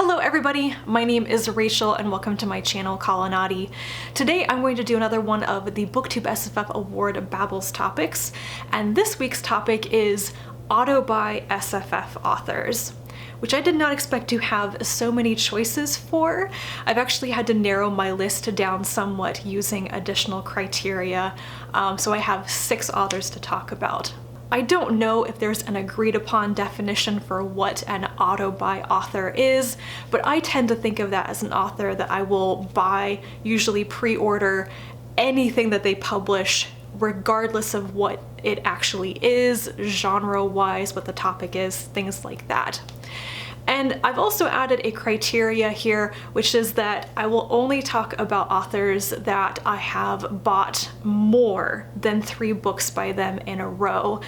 Hello everybody, my name is Rachel and welcome to my channel Colonati. Today I'm going to do another one of the Booktube SFF Award Babbles topics, and this week's topic is auto by SFF authors, which I did not expect to have so many choices for. I've actually had to narrow my list down somewhat using additional criteria, so I have 6 authors to talk about. I don't know if there's an agreed upon definition for what an auto by author is, but I tend to think of that as an author that I will buy, usually pre-order, anything that they publish, regardless of what it actually is, genre-wise, what the topic is, things like that. And I've also added a criteria here, which is that I will only talk about authors that I have bought more than 3 books by them in a row,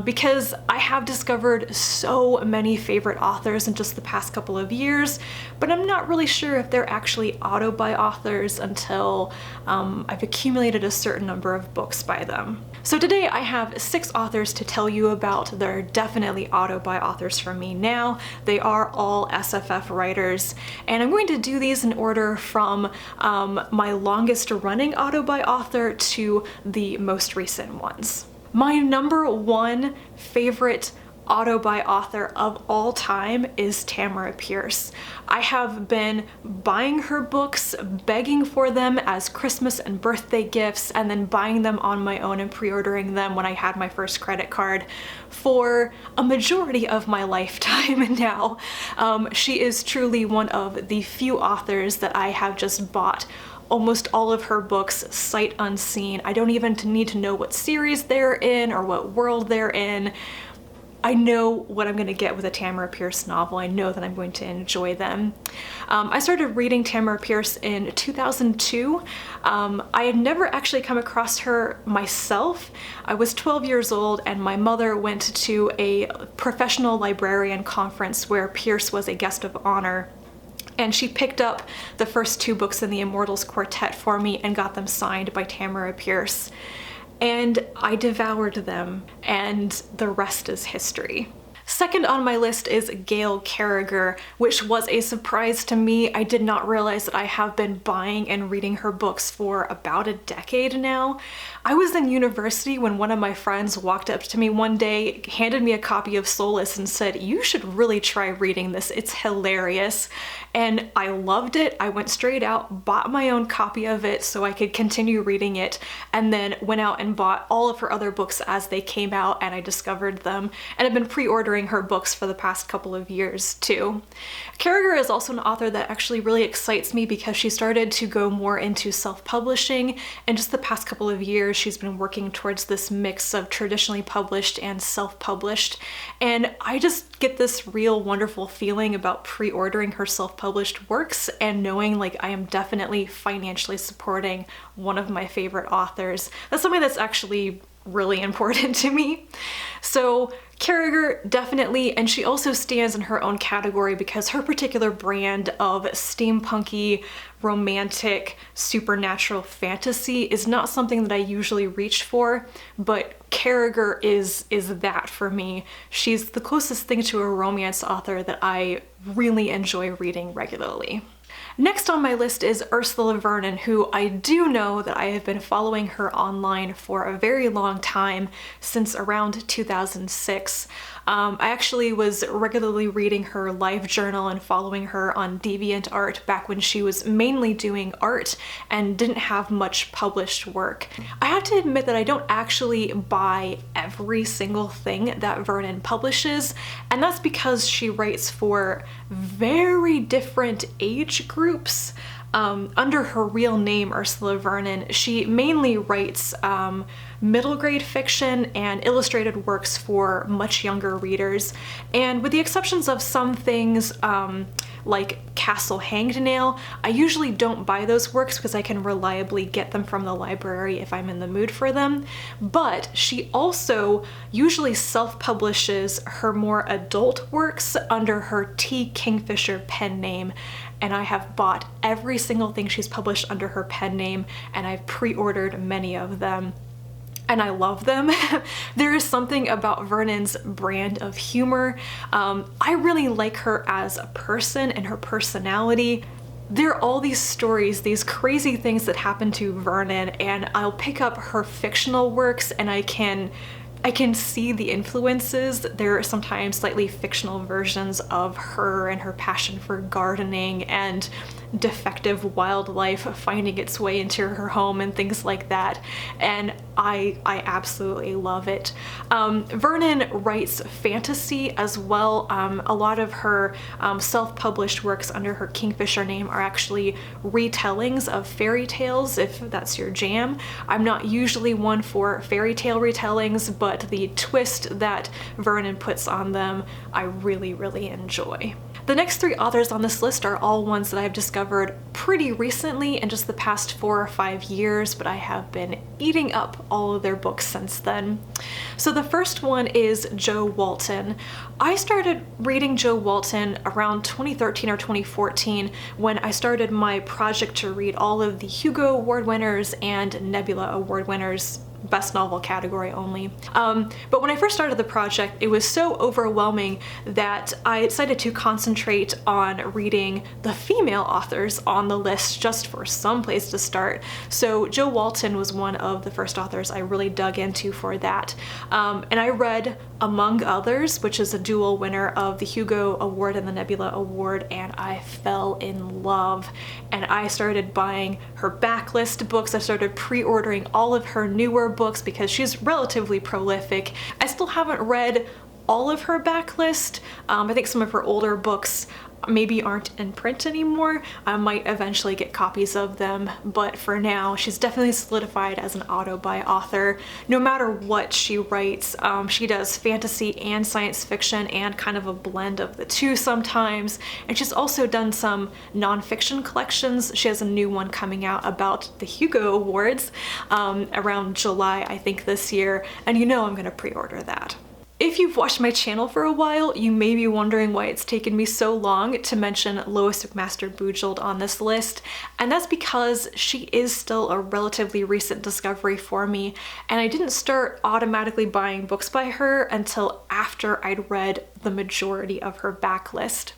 because I have discovered so many favorite authors in just the past couple of years, but I'm not really sure if they're actually auto by authors until I've accumulated a certain number of books by them. So today I have 6 authors to tell you about. They're definitely auto by authors for me now. They are all SFF writers, and I'm going to do these in order from my longest running auto by author to the most recent ones. My number 1 favorite auto by author of all time is Tamara Pierce. I have been buying her books, begging for them as Christmas and birthday gifts, and then buying them on my own and pre-ordering them when I had my first credit card for a majority of my lifetime now. She is truly one of the few authors that I have just bought almost all of her books sight unseen. I don't even need to know what series they're in or what world they're in. I know what I'm going to get with a Tamara Pierce novel. I know that I'm going to enjoy them. I started reading Tamara Pierce in 2002. I had never actually come across her myself. I was 12 years old and my mother went to a professional librarian conference where Pierce was a guest of honor. And she picked up the first 2 books in the Immortals Quartet for me and got them signed by Tamara Pierce. And I devoured them, and the rest is history. Second on my list is Gail Carriger, which was a surprise to me. I did not realize that I have been buying and reading her books for about a decade now. I was in university when one of my friends walked up to me one day, handed me a copy of Solace and said, "You should really try reading this, it's hilarious." And I loved it. I went straight out, bought my own copy of it so I could continue reading it, and then went out and bought all of her other books as they came out and I discovered them, and I've been pre-ordering her books for the past couple of years too. Carriger is also an author that actually really excites me because she started to go more into self-publishing, and just the past couple of years she's been working towards this mix of traditionally published and self-published, and I just get this real wonderful feeling about pre-ordering her self-published works and knowing like I am definitely financially supporting one of my favorite authors. That's something that's actually really important to me. So Carriger definitely, and she also stands in her own category because her particular brand of steampunky, romantic, supernatural fantasy is not something that I usually reach for, but Carriger is that for me. She's the closest thing to a romance author that I really enjoy reading regularly. Next on my list is Ursula Vernon, who I do know that I have been following her online for a very long time, since around 2006. I actually was regularly reading her live journal and following her on DeviantArt back when she was mainly doing art and didn't have much published work. I have to admit that I don't actually buy every single thing that Vernon publishes, and that's because she writes for very different age groups. Under her real name, Ursula Vernon, she mainly writes middle grade fiction and illustrated works for much younger readers. And with the exceptions of some things like Castle Hanged Nail, I usually don't buy those works because I can reliably get them from the library if I'm in the mood for them. But she also usually self-publishes her more adult works under her T. Kingfisher pen name, and I have bought every single thing she's published under her pen name, and I've pre-ordered many of them. and I love them. There is something about Vernon's brand of humor. I really like her as a person and her personality. There are all these stories, these crazy things that happen to Vernon, and I'll pick up her fictional works and I can see the influences. There are sometimes slightly fictional versions of her and her passion for gardening and defective wildlife finding its way into her home and things like that, and I absolutely love it. Vernon writes fantasy as well. A lot of her self-published works under her Kingfisher name are actually retellings of fairy tales, if that's your jam. I'm not usually one for fairy tale retellings, but the twist that Vernon puts on them I really, really enjoy. The next 3 authors on this list are all ones that I've discovered pretty recently in just the past 4 or 5 years, but I have been eating up all of their books since then. So the first one is Jo Walton. I started reading Jo Walton around 2013 or 2014 when I started my project to read all of the Hugo Award winners and Nebula Award winners, best novel category only. But when I first started the project, it was so overwhelming that I decided to concentrate on reading the female authors on the list just for some place to start. So Jo Walton was one of the first authors I really dug into for that. And I read Among Others, which is a dual winner of the Hugo Award and the Nebula Award, and I fell in love. And I started buying her backlist books. I started pre-ordering all of her newer books because she's relatively prolific. I still haven't read all of her backlist. I think some of her older books maybe aren't in print anymore. I might eventually get copies of them, but for now she's definitely solidified as an auto-buy author. No matter what she writes, she does fantasy and science fiction and kind of a blend of the two sometimes, and she's also done some nonfiction collections. She has a new one coming out about the Hugo Awards around July, I think, this year, and you know I'm gonna pre-order that. If you've watched my channel for a while, you may be wondering why it's taken me so long to mention Lois McMaster Bujold on this list, and that's because she is still a relatively recent discovery for me, and I didn't start automatically buying books by her until after I'd read the majority of her backlist.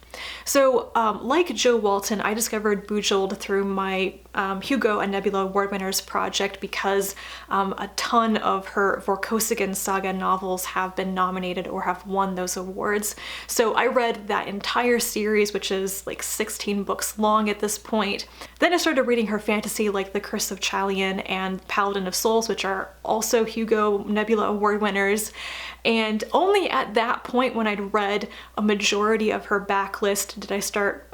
So like Jo Walton, I discovered Bujold through my Hugo and Nebula Award winners project because a ton of her Vorkosigan saga novels have been nominated or have won those awards. So I read that entire series, which is like 16 books long at this point. Then I started reading her fantasy like The Curse of Chalian and Paladin of Souls, which are also Hugo Nebula Award winners. And only at that point, when I'd read a majority of her backlist, did I start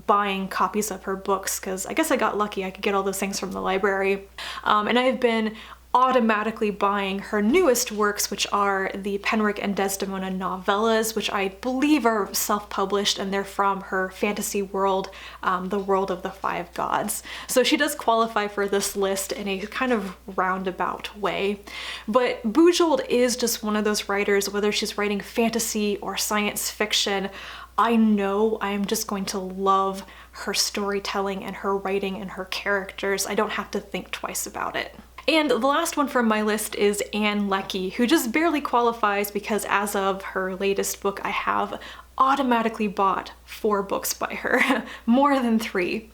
buying copies of her books, because I guess I got lucky. I could get all those things from the library. And I've been automatically buying her newest works, which are the Penric and Desdemona novellas, which I believe are self-published, and they're from her fantasy world, the World of the Five Gods. So she does qualify for this list in a kind of roundabout way. But Bujold is just one of those writers, whether she's writing fantasy or science fiction, I know I'm just going to love her storytelling and her writing and her characters. I don't have to think twice about it. And the last one from my list is Ann Leckie, who just barely qualifies because as of her latest book, I have automatically bought 4 books by her, more than 3.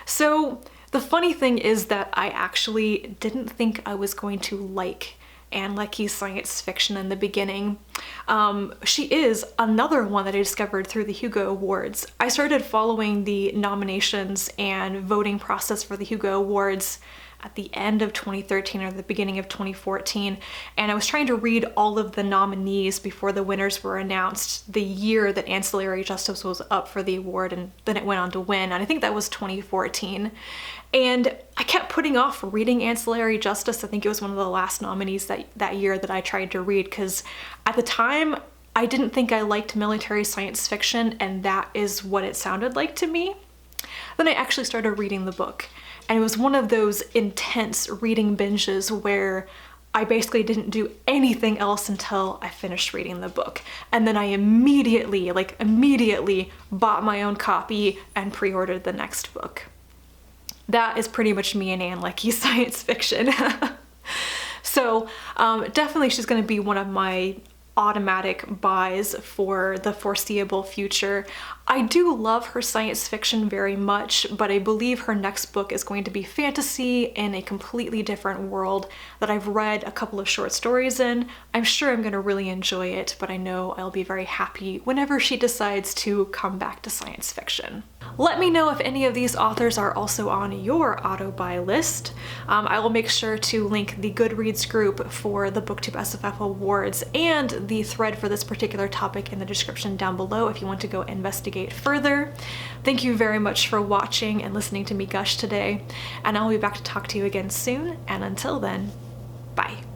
So the funny thing is that I actually didn't think I was going to like Ann Leckie's science fiction in the beginning. She is another one that I discovered through the Hugo Awards. I started following the nominations and voting process for the Hugo Awards at the end of 2013 or the beginning of 2014, and I was trying to read all of the nominees before the winners were announced the year that Ancillary Justice was up for the award, and then it went on to win, and I think that was 2014. And I kept putting off reading Ancillary Justice. I think it was one of the last nominees that year that I tried to read, because at the time I didn't think I liked military science fiction, and that is what it sounded like to me. Then I actually started reading the book, and it was one of those intense reading binges where I basically didn't do anything else until I finished reading the book. And then I immediately bought my own copy and pre-ordered the next book. That is pretty much me and Ann Leckie's science fiction. So definitely she's going to be one of my automatic buys for the foreseeable future. I do love her science fiction very much, but I believe her next book is going to be fantasy in a completely different world that I've read a couple of short stories in. I'm sure I'm going to really enjoy it, but I know I'll be very happy whenever she decides to come back to science fiction. Let me know if any of these authors are also on your auto-buy list. I will make sure to link the Goodreads group for the Booktube SFF Awards and the thread for this particular topic in the description down below if you want to go investigate further. Thank you very much for watching and listening to me gush today, and I'll be back to talk to you again soon, and until then, bye.